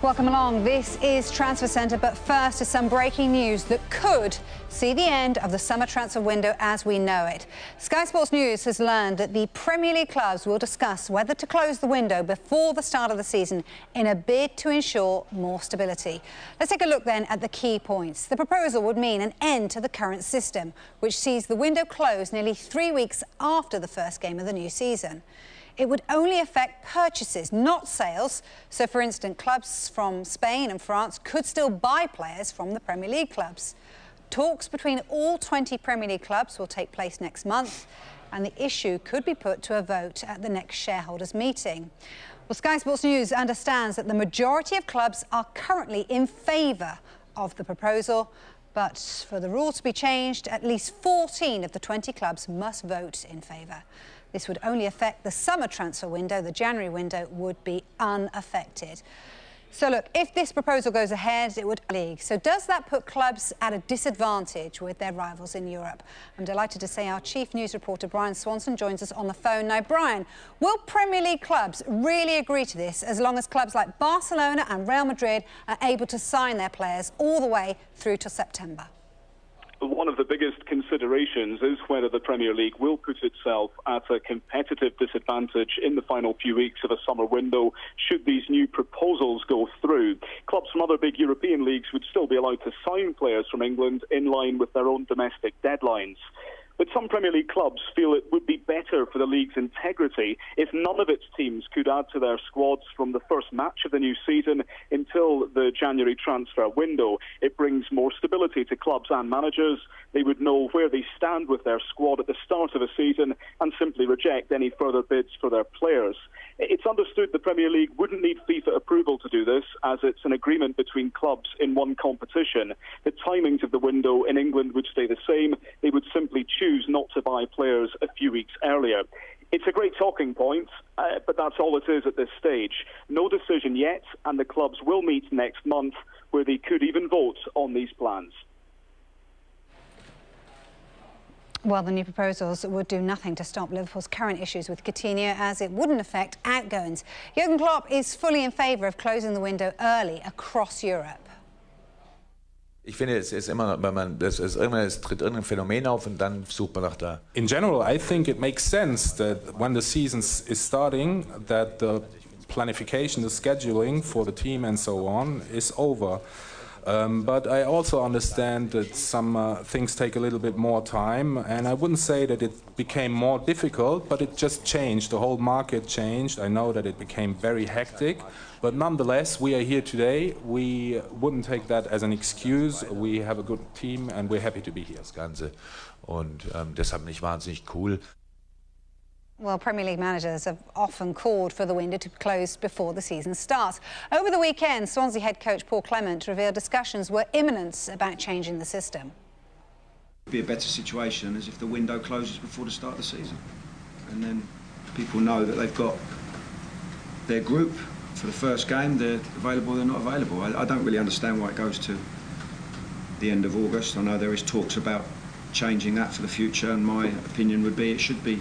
Welcome along. This is Transfer Centre, but first is some breaking news that could see the end of the summer transfer window as we know it. Sky Sports News has learned that the Premier League clubs will discuss whether to close the window before the start of the season in a bid to ensure more stability. Let's take a look then at the key points. The proposal would mean an end to the current system, which sees the window closed nearly 3 weeks after the first game of the new season. It would only affect purchases, not sales. So, for instance, clubs from Spain and France could still buy players from the Premier League clubs. Talks between all 20 Premier League clubs will take place next month, and the issue could be put to a vote at the next shareholders' meeting. Well, Sky Sports News understands that the majority of clubs are currently in favour of the proposal, but for the rule to be changed, at least 14 of the 20 clubs must vote in favour. This would only affect the summer transfer window. The January window would be unaffected. So look, if this proposal goes ahead, it would league. So does that put clubs at a disadvantage with their rivals in Europe? I'm delighted to say our chief news reporter Brian Swanson joins us on the phone now. Brian, will Premier League clubs really agree to this as long as clubs like Barcelona and Real Madrid are able to sign their players all the way through to September? One of the biggest considerations is whether the Premier League will put itself at a competitive disadvantage in the final few weeks of a summer window should these new proposals go through. Clubs from other big European leagues would still be allowed to sign players from England in line with their own domestic deadlines. But some Premier League clubs feel it would be better for the league's integrity if none of its teams could add to their squads from the first match of the new season until the January transfer window. It brings more stability to clubs and managers. They would know where they stand with their squad at the start of a season and simply reject any further bids for their players. It's understood the Premier League wouldn't need FIFA approval to do this, as it's an agreement between clubs in one competition. The timings of the window in England would stay the same. They would simply choose not to buy players a few weeks earlier. It's a great talking point, but that's all it is at this stage. No decision yet, and the clubs will meet next month, where they could even vote on these plans. Well, the new proposals would do nothing to stop Liverpool's current issues with Coutinho, as it wouldn't affect outgoings. Jurgen Klopp is fully in favour of closing the window early across Europe. Ich finde, es ist immer, es tritt irgendein Phänomen auf und dann sucht man nach da. In general, I think it makes sense that when the season is starting, that the planification, the scheduling for the team and so on is over. But I also understand that some things take a little bit more time, and I wouldn't say that it became more difficult, but it just changed. The whole market changed. I know that it became very hectic, but nonetheless, we are here today. We wouldn't take that as an excuse. We have a good team, and we're happy to be here. Das Ganze und deshalb nicht wahnsinnig cool. Well, Premier League managers have often called for the window to close before the season starts. Over the weekend, Swansea head coach Paul Clement revealed discussions were imminent about changing the system. It would be a better situation as if the window closes before the start of the season. And then people know that they've got their group for the first game. They're available, they're not available. I don't really understand why it goes to the end of August. I know there is talks about changing that for the future, and my opinion would be it should be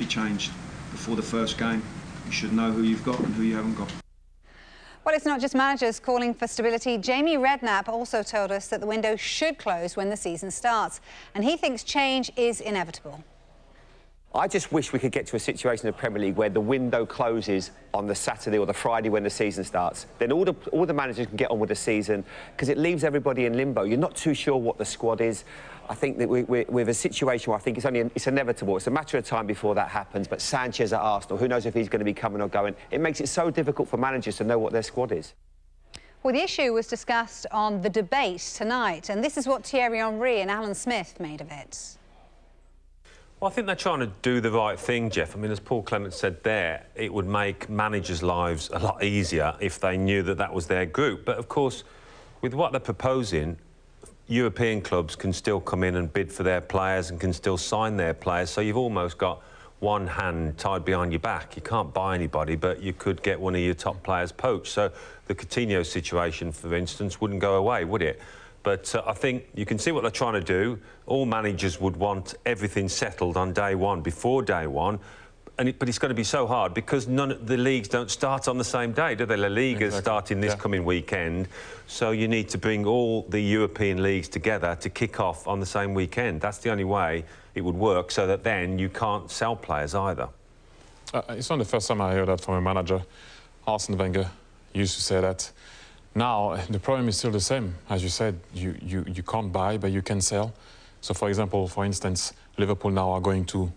changed before the first game. You should know who you've got and who you haven't got. Well, it's not just managers calling for stability. Jamie Redknapp also told us that the window should close when the season starts, and he thinks change is inevitable. I just wish we could get to a situation in the Premier League where the window closes on the Saturday or the Friday when the season starts. Then all the managers can get on with the season, because it leaves everybody in limbo. You're not too sure what the squad is. I think that we're with a situation where I think it's inevitable. It's a matter of time before that happens. But Sanchez at Arsenal, who knows if he's going to be coming or going? It makes it so difficult for managers to know what their squad is. Well, the issue was discussed on The Debate tonight, and this is what Thierry Henry and Alan Smith made of it. Well, I think they're trying to do the right thing, Jeff. I mean, as Paul Clement said there, it would make managers' lives a lot easier if they knew that that was their group. But, of course, with what they're proposing, European clubs can still come in and bid for their players and can still sign their players. So you've almost got one hand tied behind your back. You can't buy anybody, but you could get one of your top players poached. So the Coutinho situation, for instance, wouldn't go away, would it? But I think you can see what they're trying to do. All managers would want everything settled on day one, before day one. but it's going to be so hard because none of the leagues don't start on the same day, do they? La Liga's starting this coming weekend, so you need to bring all the European leagues together to kick off on the same weekend. That's the only way it would work, so that then you can't sell players either. It's not the first time I heard that from a manager. Arsene Wenger used to say that. Now, the problem is still the same. As you said, you can't buy, but you can sell. So, for example, for instance, Liverpool now are going to,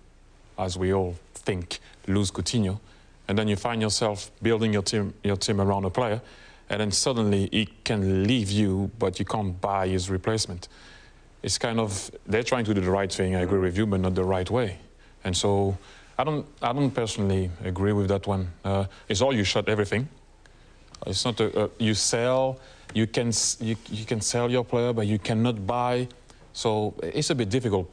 as we all think, lose Coutinho. And then you find yourself building your team around a player, and then suddenly he can leave you, but you can't buy his replacement. It's kind of, they're trying to do the right thing, I agree with you, but not the right way. And so I don't personally agree with that one. It's all you shut everything. It's not you sell, you can sell your player, but you cannot buy. So it's a bit difficult.